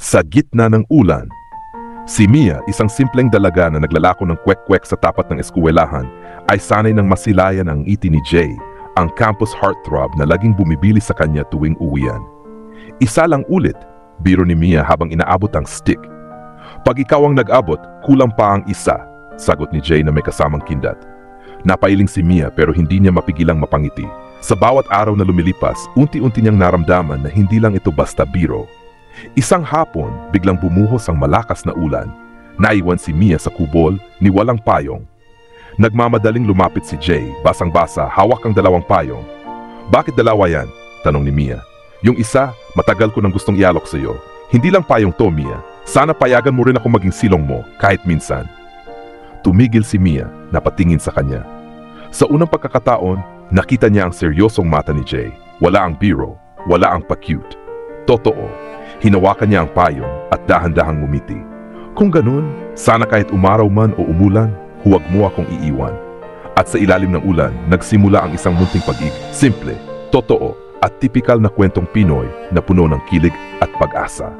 Sa gitna ng ulan. Si Mia, isang simpleng dalaga na naglalako ng kwek-kwek sa tapat ng eskwelahan, ay sanay ng masilayan ang ngiti ni Jay, ang campus heartthrob na laging bumibili sa kanya tuwing uwian. Isa lang ulit, biro ni Mia habang inaabot ang stick. Pag ikaw ang nag-abot, kulang pa ang isa, sagot ni Jay na may kasamang kindat. Napailing si Mia pero hindi niya mapigilang mapangiti. Sa bawat araw na lumilipas, unti-unti niyang naramdaman na hindi lang ito basta biro. Isang hapon, biglang bumuhos ang malakas na ulan. Naiwan si Mia sa kubol ni walang payong. Nagmamadaling lumapit si Jay, basang-basa, hawak ang dalawang payong. "Bakit dalawa yan?" tanong ni Mia. "Yung isa, matagal ko nang gustong ialok sa iyo. Hindi lang payong to, Mia. Sana payagan mo rin ako maging silong mo, kahit minsan." Tumigil si Mia, napatingin sa kanya. Sa unang pagkakataon, nakita niya ang seryosong mata ni Jay. Wala ang biro, wala ang pa-cute. Totoo. Hinawakan niya ang payong at dahan-dahang ngumiti. "Kung ganun, sana kahit umaraw man o umulan, huwag mo akong iiwan." At sa ilalim ng ulan, nagsimula ang isang munting pag-ibig. Simple, totoo, at tipikal na kwentong Pinoy na puno ng kilig at pag-asa.